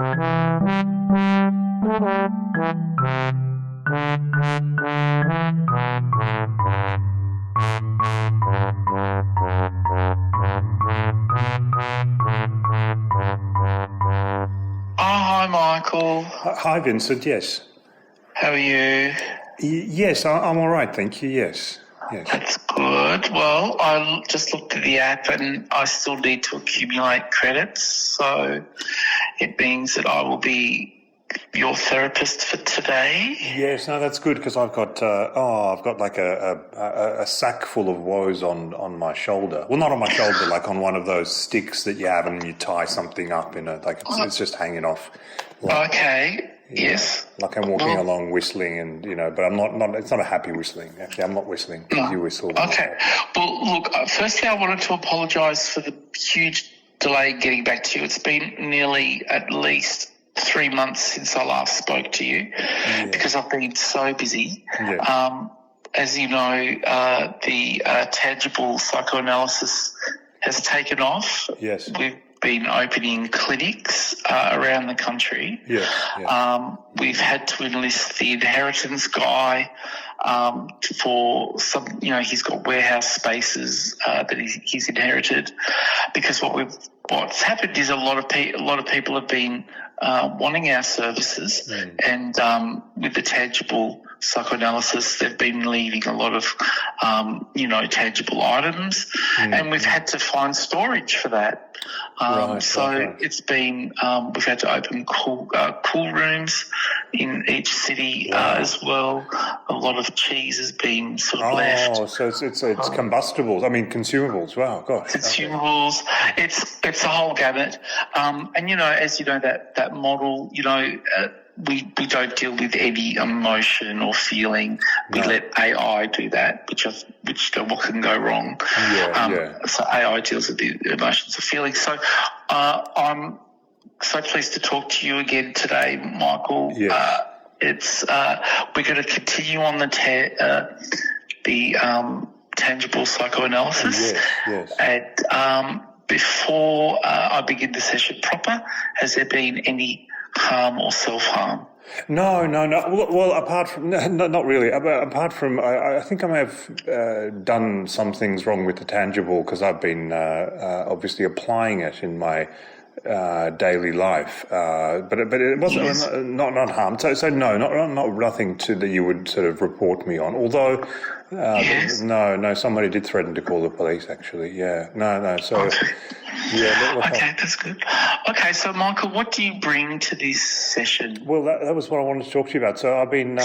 Hi, Michael. Hi, Vincent. Yes. How are you? Yes, I'm all right, thank you. Yes. That's good. Well, I just looked at the app and I still need to accumulate credits, so it means that I will be your therapist for today. Yes, no, that's good because I've got like a sack full of woes on my shoulder. Well, not on my shoulder, like on one of those sticks that you have and you tie something up in it. Like it's just hanging off. Like, okay. Yes. Like I'm walking along whistling, and but I'm not. It's not a happy whistling. Actually, I'm not whistling. You whistle. Okay. Well, look. Firstly, I wanted to apologise for the huge delay in getting back to you. It's been nearly at least 3 months since I last spoke to you because I've been so busy. Yeah. As you know, the tangible psychoanalysis has taken off. Yes. We've been opening clinics around the country. Yeah. We've had to enlist the inheritance guy for some. He's got warehouse spaces that he's inherited, because what's happened is a lot of people have been wanting our services, and with the tangible psychoanalysis, they've been leaving a lot of tangible items, and we've had to find storage for that. It's been we've had to open cool rooms in each city as well. A lot of cheese has been sort of left. Oh, so it's combustibles. I mean consumables. Wow, gosh. Consumables. Okay. It's a whole gamut. And as you know, that model, we don't deal with any emotion or feeling. We let AI do that, which what can go wrong. So AI deals with the emotions or feelings. So I'm so pleased to talk to you again today, Michael. Yes. We're going to continue on the tangible psychoanalysis. Yes. And before I begin the session proper, has there been any harm or self-harm? No. Well, apart from not really. Apart from, I think I may have done some things wrong with the tangible because I've been obviously applying it in my daily life, but it wasn't not harm. So no, not nothing that you would sort of report me on. Although, no, somebody did threaten to call the police. Actually, no. So, okay, that's good. Okay, so Michael, what do you bring to this session? Well, that was what I wanted to talk to you about. So I've been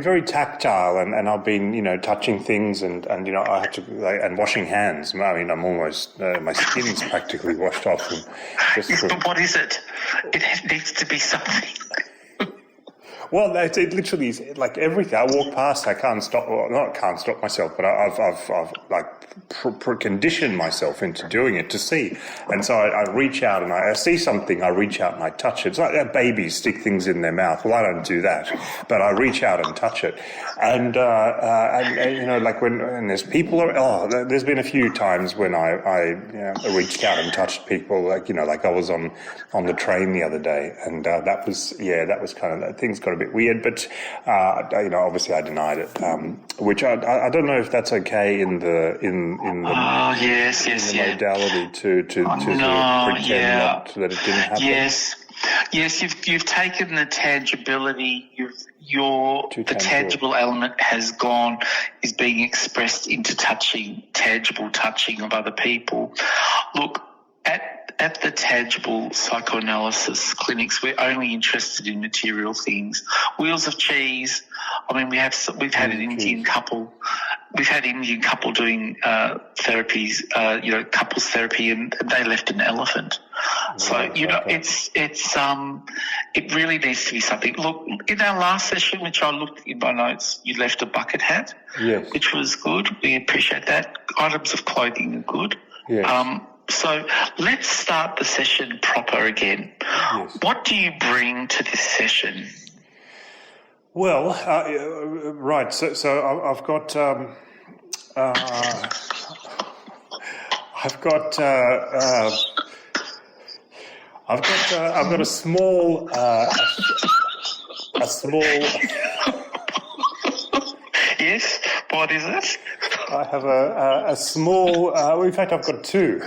very tactile, and I've been touching things, and I had to and washing hands. I mean, I'm almost my skin's practically washed off. But what is it? It needs to be something. Well, it literally is like everything. I walk past, I can't stop. Well, not can't stop myself, but I've like conditioned myself into doing it to see. And so I reach out and I see something. I reach out and I touch it. It's like babies stick things in their mouth. Well, I don't do that, but I reach out and touch it. And like when there's people. There's been a few times when I reached out and touched people. Like I was on the train the other day, and that was kind of things got a bit weird, but obviously I denied it, which I don't know if that's okay in the modality to pretend that it didn't happen. Yes, you've taken the tangibility. The tangible element is being expressed into tangible touching of other people. Look, at the tangible psychoanalysis clinics, we're only interested in material things. Wheels of cheese. I mean, we've had an Indian couple. We've had an Indian couple doing therapies, couples therapy, and they left an elephant. So it really needs to be something. Look, in our last session, which I looked in my notes, you left a bucket hat, which was good. We appreciate that. Items of clothing are good. Yes. So let's start the session proper again. Yes. What do you bring to this session? Well, right. So I've got I've got a small Yes, what is it? I have a small. In fact, I've got two.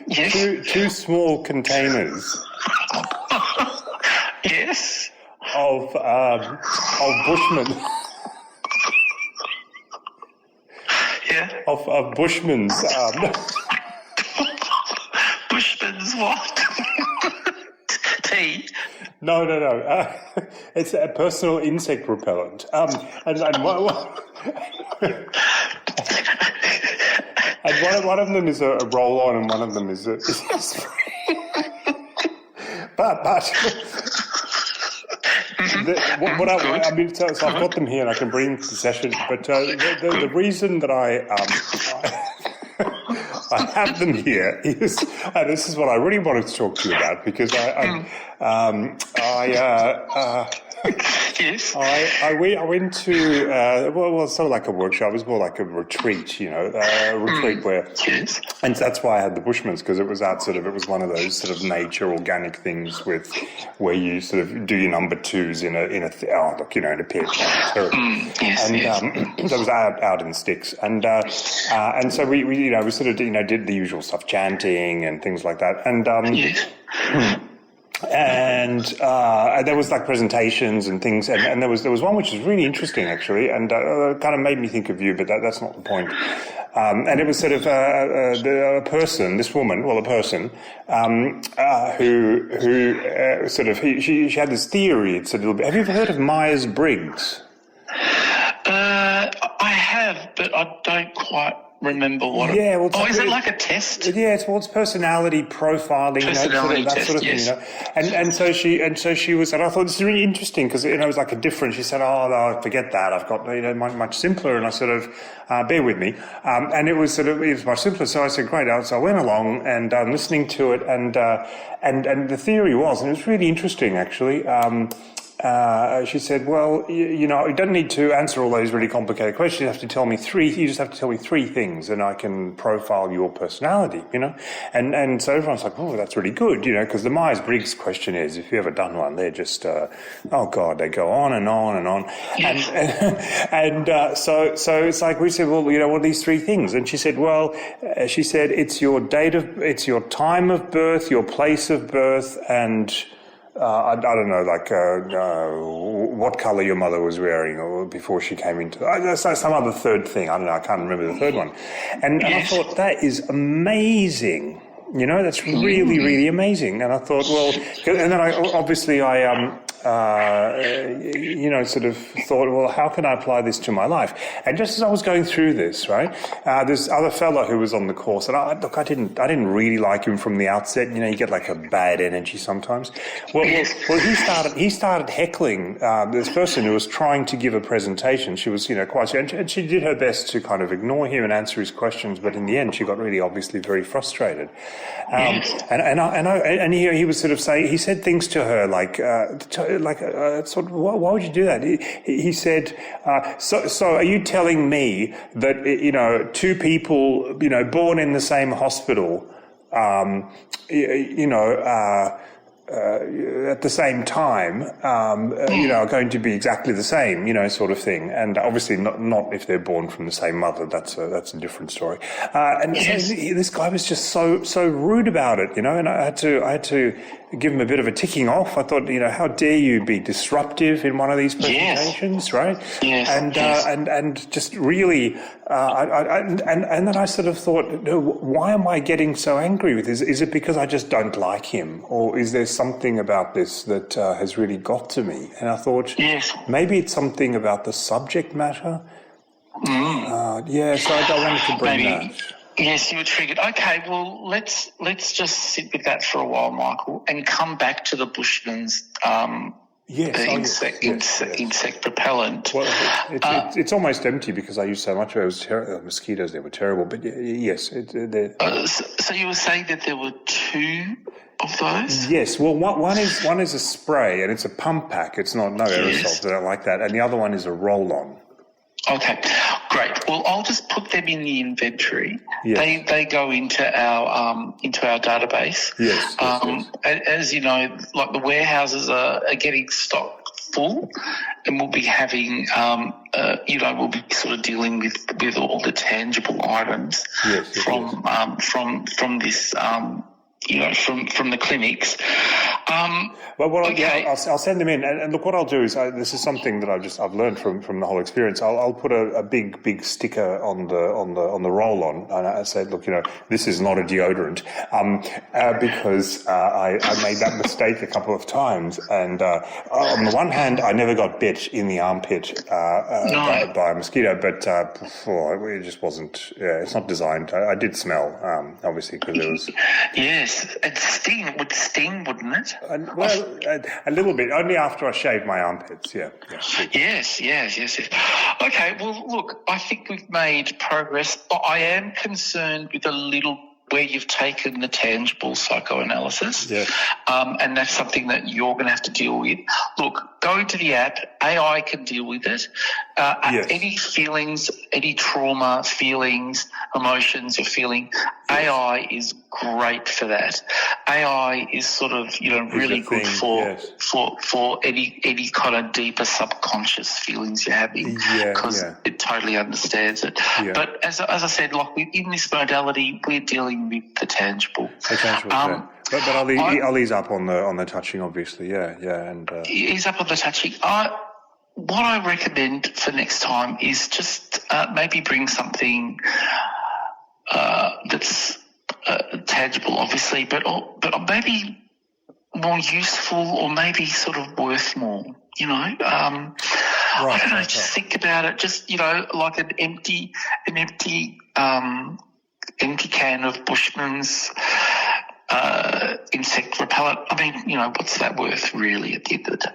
Yes. Two small containers. Yes. Of Bushman. Yeah. Of Bushman's. Bushman's what? Tea. No. It's a personal insect repellent. And one of them is a roll-on, and one of them is a spray. But so I've got them here, and I can bring them to the session. But the reason that I have them here is, and this is what I really wanted to talk to you about, because Yes. I went to it's not like a workshop. It was more like a retreat, a retreat where. Yes. And that's why I had the Bushmans, because it was it was one of those sort of nature organic things where you sort of do your number twos in a pit. Yes. And that was out in the sticks, and so we sort of did the usual stuff, chanting and things like that, and yes. And there was like presentations and things, and there was one which was really interesting actually, and kind of made me think of you, but that's not the point. And it was sort of a person, this woman, who sort of she had this theory. It's a little bit. Have you ever heard of Myers-Briggs? I have, but I don't quite remember what. Yeah, well, is it like a test? Yeah, it's personality profiling, personality that test, sort of yes. thing, And so she was, and I thought this is really interesting because it was like a different. She said, "Oh, no, forget that. I've got much simpler." And I sort of bear with me, and it was much simpler. So I said, "Great." So I went along and listening to it, and the theory was, and it was really interesting actually. She said, "Well, you don't need to answer all those really complicated questions. You have to tell me three. You just have to tell me three things, and I can profile your personality." And so everyone's like, "Oh, that's really good," because the Myers-Briggs questionnaires, if you've ever done one, they're just, oh God, they go on and on and on. So it's like we said, "Well, what are these three things?" And she said, "Well, it's your it's your time of birth, your place of birth, and." I don't know, what colour your mother was wearing or before she came into... some other third thing. I don't know, I can't remember the third one. And I thought, that is amazing. That's really, really amazing. And I thought, well... And then I sort of thought, well, how can I apply this to my life? And just as I was going through this, right, this other fellow who was on the course, and I didn't really like him from the outset. You get like a bad energy sometimes. Well, he started heckling this person who was trying to give a presentation. She was, and she did her best to kind of ignore him and answer his questions, but in the end, she got really obviously very frustrated. And he was sort of saying, he said things to her like why would you do that? He said, so are you telling me that, two people, born in the same hospital, at the same time, are going to be exactly the same, sort of thing. And obviously not if they're born from the same mother. That's a different story. And so this guy was just so rude about it, and I had to give him a bit of a ticking off. I thought, how dare you be disruptive in one of these presentations, right? Yes. And just really, and then I sort of thought, no, why am I getting so angry with this? Is it because I just don't like him, or is there something about this that has really got to me? And I thought, maybe it's something about the subject matter. So I wanted to bring that. Yes, you were triggered. Okay, well, let's just sit with that for a while, Michael, and come back to the Bushman's insect repellent. Well, it's almost empty because I used so much of it. It was mosquitoes, they were terrible. But yes. So you were saying that there were two of those? Yes. Well, one is a spray, and it's a pump pack. It's no aerosols. I don't like that. And the other one is a roll-on. Okay. Great. Well, I'll just put them in the inventory. Yes. They go into our database. Yes. As you know, like the warehouses are getting stock full, and we'll be having we'll be sort of dealing with all the tangible items from this from the clinics. I'll send them in, and look, what I'll do is this is something that I've learned from the whole experience. I'll put a big sticker on the roll-on, and I say, look, this is not a deodorant, because I made that mistake a couple of times, and on the one hand, I never got bit in the armpit by a mosquito, but it just wasn't. Yeah, it's not designed. I did smell, obviously, because there was. Yes, it would sting, wouldn't it? A little bit, only after I shaved my armpits, yeah. Yes. Okay, well, look, I think we've made progress. I am concerned with a little where you've taken the tangible psychoanalysis, and that's something that you're going to have to deal with. Look, go into the app. AI can deal with it. Any feelings, any trauma, feelings, emotions you're feeling, AI is great for that. AI is sort of really good for any kind of deeper subconscious feelings you're having, because it totally understands it. But as I said, like in this modality, we're dealing with the tangible. But I'll ease up on the touching, obviously. And ease up on the touching. What I recommend for next time is just maybe bring something that's tangible, obviously, but maybe more useful, or maybe sort of worth more. I don't know. Just think about it. Just like an empty can of Bushman's insect repellent. I mean, what's that worth really at the end of the day?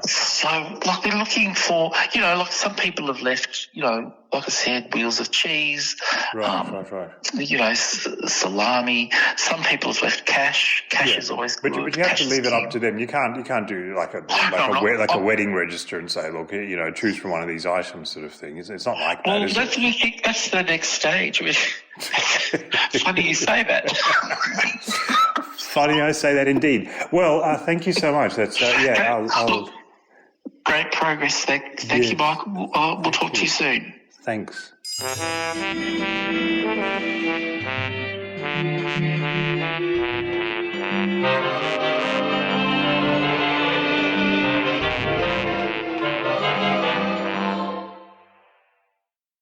So, like, they're looking for, like some people have left, like I said, wheels of cheese, salami. Some people have left cash. Cash is always good. But you have to leave it up to them. You can't do like a wedding register and say, look, choose from one of these items, sort of thing. It's not like that. Well, that's the next stage. Funny you say that. Funny I say that indeed. Well, thank you so much. That's I'll great progress. Thank you, Michael. We'll talk to you soon. Thanks.